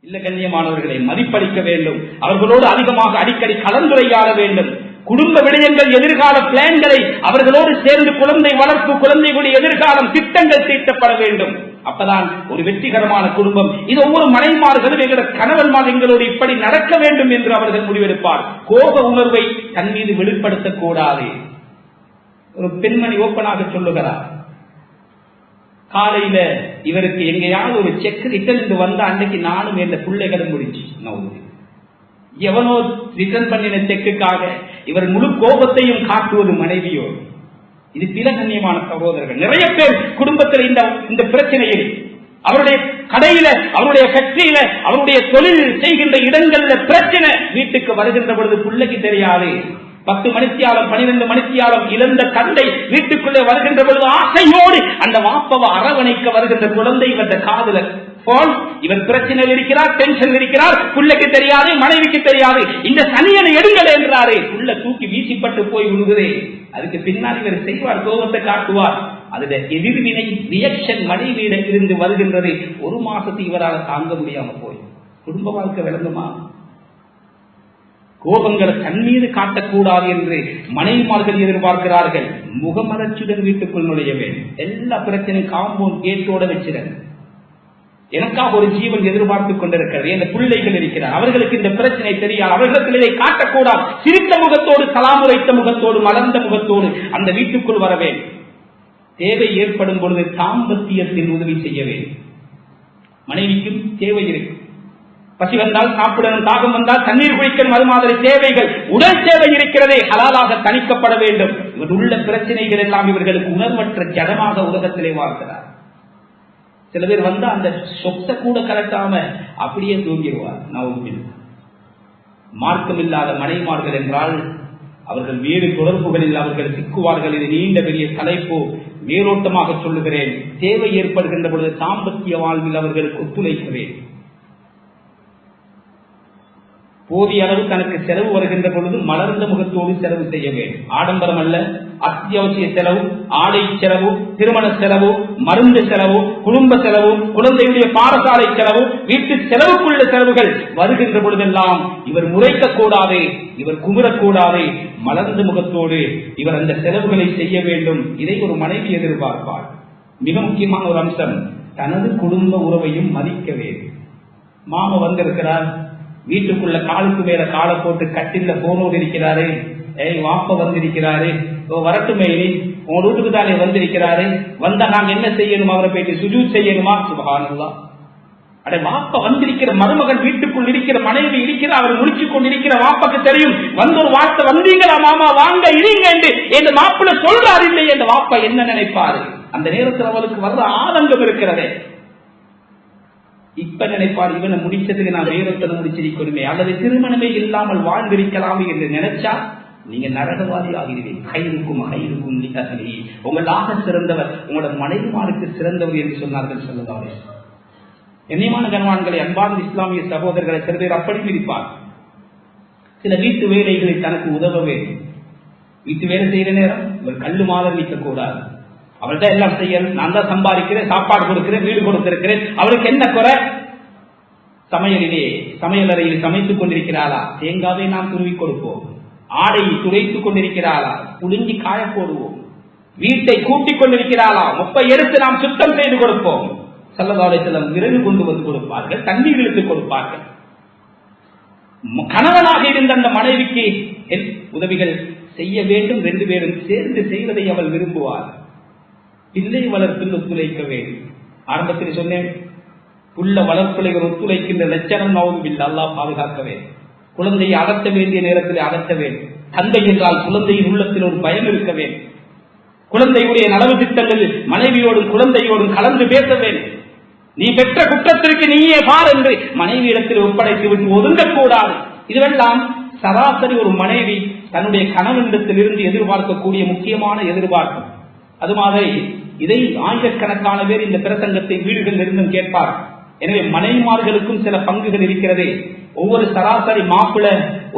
இல்ல கண்ணியமானவர்களை மதிப்பளிக்க வேண்டும். அவர்களோடு அதிகமாக அடிக்கடி கலந்துரையாட வேண்டும். குடும்ப விடயங்கள், எதிர்கால பிளான்களை அவர்களோடு சேர்ந்து குழந்தை வளர்ப்பு, குழந்தைகளுடைய எதிர்காலம் திட்டங்கள் தீட்டப்பட வேண்டும். அப்பதான் ஒரு வெற்றிகரமான குடும்பம். இது ஒவ்வொரு மனைமார்களும் எங்களுடைய கணவன்மார் எங்களோடு இப்படி நடக்க வேண்டும் என்று அவர்கள் முடிவெடுப்பார். கோப உணர்வை தன் மீது வெளிப்படுத்தக்கூடாது. ஒரு பெண்மணி ஓப்பனாக சொல்லுகிறார், காலையில இவருக்கு எங்கேயாவது ஒரு செக் ரிட்டர்ன் வந்த அன்னைக்கு நானும் எந்த பிள்ளைகளும் முடிச்சு எவனோ ரிட்டர்ன் பண்ணின செக்குக்காக இவர் முழு கோபத்தையும் காட்டுவது மனைவியோடு. இது சில கண்ணியமான சகோதரர்கள். நிறைய பேர் குடும்பத்தில் இந்த பிரச்சனையில் அவருடைய கடையில, அவருடைய ஃபேக்டரியில, அவருடைய தொழில் செய்கின்ற இடங்கள்ல பிரச்சனை. வீட்டுக்கு வருகின்ற பொழுது பிள்ளைக்கு தெரியாது. 10 மணித்தியாலம் 12 மணித்தியாலம் இழந்த தந்தை வீட்டுக்குள்ளே வருகின்ற பொழுது ஆசையோடு அந்த வாப்பவை அரவணைக்க வருகின்ற குழந்தை இவருடைய காதுல போன், இவர் பிரச்சனையில் இருக்கிறார், டென்ஷன் இருக்கிறார், பிள்ளைக்கு தெரியாது, மனைவிக்கு தெரியாது. இந்த சனியனை எடுங்கள் என்றாரே, புள்ள தூக்கி வீசிப்பட்டு போய் விடுகிறே. அதுக்கு பின்னால் இவர் செய்வார், கோபத்தை காட்டுவார். அதுல எதிர்வினை ரியாக்ஷன் மனைவியிடம் இருந்து வருகின்றது. 1 மாசத்துக்கு இவரால் தாங்க முடியாம போய் குடும்ப வாழ்க்கை விளங்குமா? கோபங்களை தன் மீது காட்டக்கூடாது என்று மனைவிமார்கள் எதிர்பார்க்கிறார்கள். முகமலர்ச்சியுடன் வீட்டுக்குள் நுழைய வேண்டும். எல்லா பிரச்சனையும் காம்பவுண்ட் கேட்டோட வச்சிருங்க. எனக்காக ஒரு ஜீவன் எதிர்பார்த்துக் கொண்டிருக்கிறது, என் பிள்ளைகள் இருக்கிறார், அவர்களுக்கு இந்த பிரச்சனை தெரியாது, அவர்களுக்கு இதை காட்டக்கூடாது. சிரித்த முகத்தோடு, சலாம் உரைத்த முகத்தோடு, மலர்ந்த முகத்தோடு அந்த வீட்டுக்குள் வர வேண்டும். தேவை ஏற்படும் பொழுது தாம்பத்தியத்தில் உதவி செய்ய வேண்டும். மனைவிக்கும் தேவை இருக்கு. பசி வந்தால் சாப்பிடணும், தாகம் வந்தால் தண்ணீர் குடிக்கணும். அது மாதிரி தேவைகள், உடல் தேவை இருக்கிறதே ஹலாலாக தணிக்கப்பட வேண்டும். இவர் உள்ள பிரச்சனைகள் எல்லாம் இவர்களுக்கு உணர்வற்ற ஜடமாக உலகத்திலே வாழ்கிறார். சில பேர் வந்தா அந்த சொத்தை கூட கலட்டாம அப்படியே தூங்கிடுவார். மார்க்கம் இல்லாத மனைமார்கள் என்றால் அவர்கள் வேறு தொடர்புகளில் அவர்கள் சிக்குவார்கள். இது நீண்ட பெரிய தலைப்பு, மேலோட்டமாக சொல்லுகிறேன். தேவை ஏற்படுகின்ற பொழுது தாம்பத்திய வாழ்வில் அவர்களுக்கு ஒத்துழைக்க வேண்டும். போதிய அளவு தனக்கு செலவு வருகின்ற பொழுது மலர்ந்த முகத்தோடு செலவு செய்ய வேண்டும். ஆடம்பரம் அல்ல, அத்தியாவசிய செலவு, ஆடை செலவு, திருமண செலவு, மருந்து செலவு, குடும்ப செலவு, குழந்தையுடைய பாடசாலை செலவு, வீட்டு செலவுக்குள்ள செலவுகள் வருகின்ற பொழுதெல்லாம் இவர் முறைக்கக்கூடாது, இவர் குமுறக்கூடாது. மலர்ந்த முகத்தோடு இவர் அந்த செலவுகளை செய்ய வேண்டும். இதை ஒரு மனைவி எதிர்பார்ப்பார். மிக முக்கியமான ஒரு அம்சம், தனது குடும்ப உறவையும் மதிக்க வேண்டும். மாமா வந்திருக்கிறார், வீட்டுக்குள்ள காலுக்கு மேல காலை போட்டு கட்டில போனோடு இருக்கிறாரு. வாப்ப வந்திருக்கிறாரு, வரட்டுமே, உங்க வீட்டுக்கு தானே வந்திருக்கிறாரு, வந்தா நாங்க என்ன செய்யணும்? அவரை போயிட்டு சுஜூத் செய்யணுமா? சுபஹானல்லாஹ். அட, வாப்ப வந்திருக்கிற மருமகன் வீட்டுக்குள் இருக்கிற மனைவி இருக்கிற, அவர் முடிச்சு கொண்டிருக்கிற வாப்பாக்கு தெரியும். வந்து ஒரு வார்த்தை, வந்தீங்களா மாமா, வாங்க இருங்க என்று என் மாப்பிள்ள சொல்றாரு இல்லையே, இந்த வாப்பா என்ன நினைப்பாரு? அந்த நேரத்தில் அவளுக்கு வர்ற ஆதங்கம் இருக்கிறதே. இப்ப நினைப்பார், இவனை முடிச்சதுக்கு நான் வேறொத்தனை முடிச்சிருக்கணுமே, அல்லது திருமணமே இல்லாமல் வாழ்ந்திருக்கலாமே என்று நினைச்சா நீங்க நரகவாதி ஆகிறீர்கள். கைருக்கும் கைருக்கும் நிகழ்ச்சி, உங்களாக சிறந்தவர் உங்களோட மனைவிமாருக்கு சிறந்தவர் என்று சொன்னார்கள். சொல்லுவாரு கண்ணியமான கண்வான்களை, அன்பார்ந்த இஸ்லாமிய சகோதரர்களை, சில பேர் அப்படி பிரிப்பார். சில வீட்டு வேலைகளை தனக்கு உதவ வேண்டும். வீட்டு வேலை செய்யற நேரம் இவர் கல்லு மாதிரி நிற்க கூடாது. அவள்தான் எல்லாம் செய்யணும், நான் தான் சம்பாதிக்கிறேன், சாப்பாடு கொடுக்கிறேன், வீடு கொடுத்திருக்கிறேன், அவருக்கு என்ன குறை? சமையலிலே சமையலறையில் சமைத்துக் கொண்டிருக்கிறாளா? தேங்காவை நாம் துருவி கொடுப்போம். ஆடை துடைத்துக் கொண்டிருக்கிறாளா? புளிஞ்சி காய போடுவோம். வீட்டை கூட்டிக் கொண்டிருக்கிறாளா? மொப்பை எடுத்து நாம் சுத்தம் செய்து கொடுப்போம். ஸல்லல்லாஹு அலைஹி வஸல்லம் விறகு கொண்டு வந்து கொடுப்பார்கள், தண்ணீர் இழுத்து கொடுப்பார்கள். கணவனாக இருந்த அந்த மனைவிக்கு உதவிகள் செய்ய வேண்டும். 2 பேரும் சேர்ந்து செய்வதை அவள் விரும்புவார். பிள்ளை வளர்ப்பில் ஒத்துழைக்க வேண்டும். ஆரம்பத்தில் சொன்னேன், புள்ள வளர்ப்பில் ஒத்துழைக்கின்ற லட்சணம் நவுதுபில் அல்லாஹ் பாதுகாக்க வேண்டும். குழந்தையை அகற்ற வேண்டிய நேரத்தில் அகற்ற வேண்டும். தந்தை என்றால் குழந்தையின் உள்ளத்தில் ஒரு பயம் இருக்க வேண்டும். குழந்தையுடைய நலவு திட்டங்களில் மனைவியோடும் குழந்தையோடும் கலந்து பேச வேண்டும். நீ பெற்ற குற்றத்திற்கு நீயே பார் என்று மனைவியிடத்தில் ஒப்படைத்து விட்டு ஒதுங்கக்கூடாது. இதுவெல்லாம் சராசரி ஒரு மனைவி தன்னுடைய கணவனிடத்தில் இருந்து எதிர்பார்க்கக்கூடிய முக்கியமான எதிர்பார்ப்பு. அது மாதிரி இதை ஆயிரக்கணக்கான பேர் இந்த பிரசங்கத்தை வீடுகளில் இருந்தும் கேட்பார். எனவே மனைவிமார்களுக்கும் சில பங்குகள் இருக்கிறது. ஒவ்வொரு சராசரி மாப்பிள்ள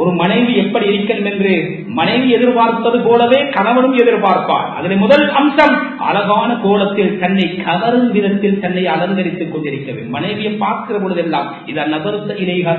ஒரு மனைவி எப்படி இருக்கணும் என்று மனைவி எதிர்பார்ப்பது போலவே கணவனும் எதிர்பார்ப்பார். அதில் முதல் அம்சம் அழகான கோலத்தில் தன்னை கவரும் விதத்தில் தன்னை அலங்கரித்துக் கொண்டிருக்க வேண்டும். மனைவியை பார்க்கிற பொழுதெல்லாம் இதை நபர்த்த இலைக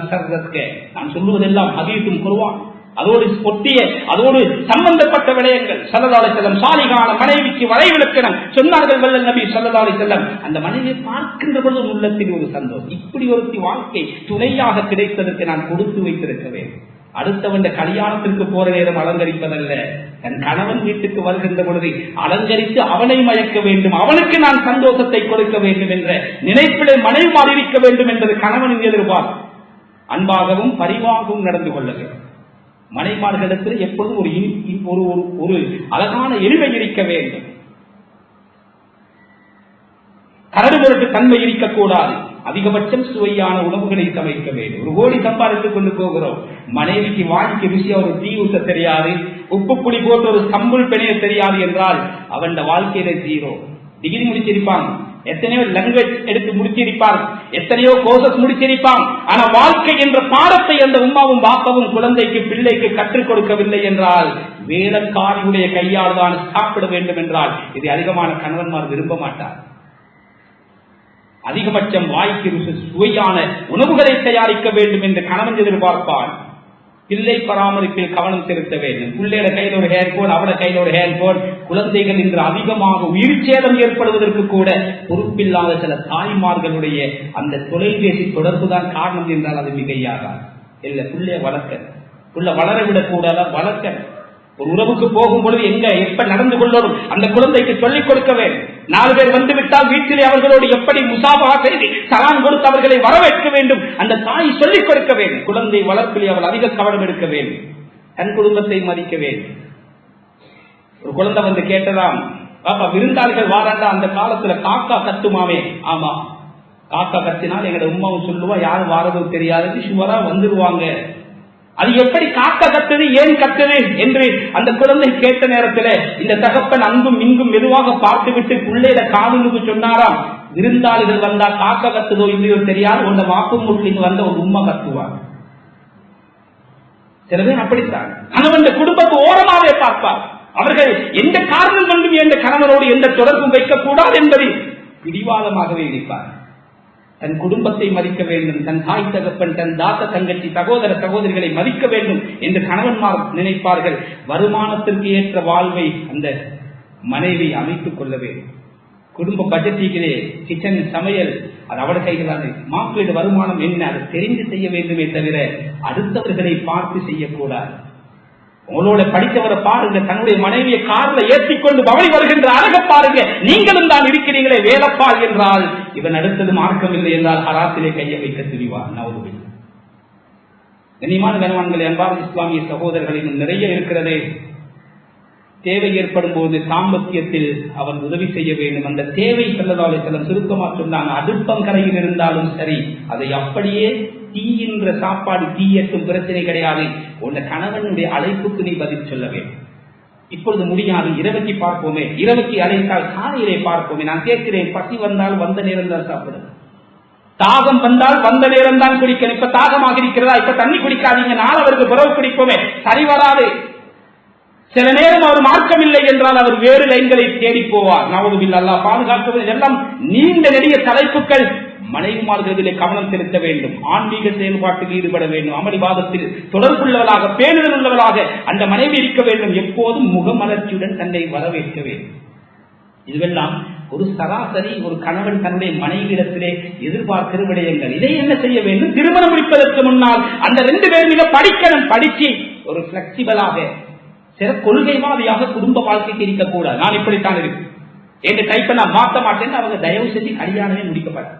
நான் சொல்லுவதெல்லாம் ஹதீஸும் குர்ஆன் அதோடு ஒட்டிய அதோடு சம்பந்தப்பட்ட விடயங்கள். ஸல்லல்லாஹு அலைஹி வஸல்லம் சாலிகான மனைவிக்கு வரைவிலக்கணம் சொன்னார்கள் வல்லல் நபி ஸல்லல்லாஹு அலைஹி வஸல்லம். அந்த மனைவியை பார்க்கின்ற பொழுது உள்ளத்தில் ஒரு சந்தோஷம். இப்படி ஒருத்தி வாழ்க்கை துணையாக கிடைத்ததற்கு நான் கொடுத்து வைத்திருக்க வேண்டும். அடுத்தவன் கல்யாணத்திற்கு போற நேரம் அலங்கரிப்பதல்ல, தன் கணவன் வீட்டுக்கு வருகின்ற பொழுது அலங்கரித்து அவனை மயக்க வேண்டும், அவனுக்கு நான் சந்தோஷத்தை கொடுக்க வேண்டும் என்ற நினைப்பிலே மனைவி மாறியிருக்க வேண்டும் என்பது கணவனின் எதிர்பார்ப்பு. அன்பாகவும் பரிவாகவும் நடந்து கொள்ள வேண்டும். மனைமார்களிடத்தில் எப்பொழுதும் ஒரு அழகான எளிமை இருக்க வேண்டும். கரடுமுரட்டு தன்மை இருக்கக்கூடாது. அதிகபட்சம் சுவையான உணவுகளை சமைக்க வேண்டும். 1 கோடி சம்பாதித்துக் கொண்டு போகிறோம், மனைவிக்கு வாழ்க்கை விஷயம் ஒரு தீ ஊட்ட தெரியாது, உப்பு புளி போட்டு ஒரு சம்புள் பெணைய தெரியாது என்றால் அவன் வாழ்க்கையில ஜீரோ. டிகிரி முடிச்சிருப்பாங்க, எத்தனையோ லாங்குவேஜ் எடுத்து முடிச்சிருப்பார், எத்தனையோ கோர்சஸ் முடிச்சிருப்பான். ஆனா வாழ்க்கை என்ற பாடத்தை அந்த உம்மாவும் பாப்பாவும் குழந்தைக்கு பிள்ளைக்கு கற்றுக் கொடுக்கவில்லை என்றால் வேலைக்காரியுடைய கையால் தான் சாப்பிட வேண்டும் என்றால் இது அதிகமான கணவன்மார் விரும்ப மாட்டார். அதிகபட்சம் வாய்க்கு சுவையான உணவுகளை தயாரிக்க வேண்டும் என்று கணவன் எதிர்பார்ப்பான். பிள்ளை பராமரிப்பில் கவனம் செலுத்த வேண்டும். பிள்ளையோட கையில் ஒரு ஹேர்போன், அவட கையில் ஒரு ஹேர்போன். குழந்தைகள் இன்று அதிகமாக உயிர் சேதம் ஏற்படுவதற்கு கூட பொறுப்பில்லாத சில தாய்மார்களுடைய அந்த தொலைபேசி தொடர்பு தான் காரணம் என்றால் அது மிகையாகாது. இல்ல, பிள்ளைய வளர்க்க, புள்ள வளரவிடக் கூடாத வளர்க்க. ஒரு உறவுக்கு போகும் பொழுது எங்க எப்ப நடந்து கொள்ளணும் அந்த குழந்தைக்கு சொல்லிக் கொடுக்க வேண்டும். 4 பேர் வந்துவிட்டால் வீட்டிலே அவர்களோடு எப்படி முசாபா செய்து சலாம் கொடுத்து அவர்களை வரவேற்க வேண்டும் அந்த தாய் சொல்லிக் கொடுக்க வேண்டும். குழந்தை வளர்ப்பிலே அவள் அதிக கவனம் எடுக்க வேண்டும். தன் குடும்பத்தை மதிக்க வேண்டும். ஒரு குழந்தை வந்து கேட்டதாம், பாப்பா விருந்தாளிகள் வாராண்டா, அந்த காலத்துல காக்கா கத்துமாவே. ஆமா, காக்கா கத்தினால் எங்களோட உமாவும் சொல்லுவா, யாரும் வாரதும் தெரியாது, சுவரா வந்துருவாங்க. அது எப்படி காக்கா கத்துது, ஏன் கத்துது என்று அந்த குழந்தை கேட்ட நேரத்தில் இந்த தகப்பன் அங்கும் இங்கும் மெதுவாக பார்த்துவிட்டு பிள்ளையிட காதுக்கு சொன்னாராம், விருந்தாளிகள் வந்தா காக்கா கத்துதோ இல்லையோ தெரியாது, உங்க வாக்கும் முட்லின்னு வந்த ஒரு உம்மா கத்துவாங்க. சில பேர் அப்படித்தான் கணவன் குடும்பத்தை ஓரமாவே பார்ப்பார். அவர்கள் எந்த காரணம் கொண்டும் எந்த கணவனோடு எந்த தொடர்பும் வைக்கக்கூடாது என்பதை பிடிவாதமாகவே இருப்பார். தன் குடும்பத்தை மதிக்க வேண்டும், தன் தாய் தகப்பன், தன் தாத்த தங்கச்சி சகோதர சகோதரிகளை மதிக்க வேண்டும் என்று கணவன்மார் நினைப்பார்கள். வருமானத்திற்கு ஏற்ற வாழ்வை அந்த மனைவி அமைத்துக் கொள்ள வேண்டும். குடும்ப பட்ஜெட்டிலே கிச்சன் சமையல் அது அவட கைகளான மாப்பிள்ளை வருமானம் என்ன அதை தெரிந்து செய்ய வேண்டுமே தவிர அடுத்தவர்களை பார்த்து செய்யக்கூடாது. உங்களோட படித்தவரை பாருங்க, தன்னுடைய மனைவியை கார்ல ஏற்றிக்கொண்டு பவனி வருகின்ற அழக பாருங்க. நீங்களும் தான் இருக்கிறீங்களே வேலப்பால் என்றால் இவன் அடுத்தது மார்க்கம் இல்லை என்றால் ஹராத்திலே கையை வைக்க துணிவார். நவதுவில் கண்ணியமான கனவான்களே, அன்பார்ந்த இஸ்லாமிய சகோதரர்களின் நிறைய இருக்கிறதே. தேவை ஏற்படும் போது தாம்பத்தியத்தில் அவன் உதவி செய்ய வேண்டும். அந்த தேவை ஸல்லல்லாஹு அலைஹி வஸல்லம் சுருக்கமா சொன்னாங்க, அடுப்பங்கரையில் இருந்தாலும் சரி அதை அப்படியே தீயின்ற சாப்பாடு தீயட்டும் பிரச்சனை கிடையாது, உன் கணவனுடைய அழைப்புக்கு நீ பதில் சொல்ல வேண்டும். இப்பொழுது முடியாது, இரவுக்கு பார்ப்போமே, இரவுக்கு அழைத்தால் காலையிலே பார்ப்போமே. நான் கேட்கிறேன், பசி வந்தால் வந்த நேரம் தான் சாப்பிடுங்க, தாகம் வந்தால் வந்த நேரம் தான் குடிக்கணும். இப்ப தாகமாக இருக்கிறதா, இப்ப தண்ணி குடிக்காதீங்க, நாளவருக்கு பிறகு குடிப்போமே, சரி வராது. சில நேரம் அவர் மார்க்கம் இல்லை என்றால் அவர் வேறு லைன்களை தேடி போவார். நவதுபில் அல்லாஹ் பாதுகாக்கிறது. இதெல்லாம் நீண்ட நெடிய தலைப்புகள். மனைவிமார்களிலே கவனம் செலுத்த வேண்டும், ஆன்மீக செயல்பாட்டுக்கு ஈடுபட வேண்டும், அமளிவாதத்தில் தொடர்புள்ளவளாக பேணுதல் உள்ளவளாக அந்த மனைவி இருக்க வேண்டும். எப்போதும் முகமலர்ச்சியுடன் தன்னை வரவேற்க வேண்டும். இதுவெல்லாம் ஒரு சராசரி ஒரு கணவன் தன்னுடைய மனைவியிடத்திலே எதிர்பார்க்கிற விடயங்கள். இதை என்ன செய்ய வேண்டும்? திருமணம் முடிப்பதற்கு முன்னால் அந்த 2 பேர் மீது படிக்கணும். படிச்சு ஒரு பிளெக்சிபிளாக சில கொள்கைவாதியாக குடும்ப வாழ்க்கைக்கு இருக்கக்கூடாது. நான் இப்படித்தான் இருக்கு என்று கைப்ப நான் மாற்ற மாட்டேன்னு அவங்க தயவு செஞ்சு கல்யாணமே முடிக்கப்படாது.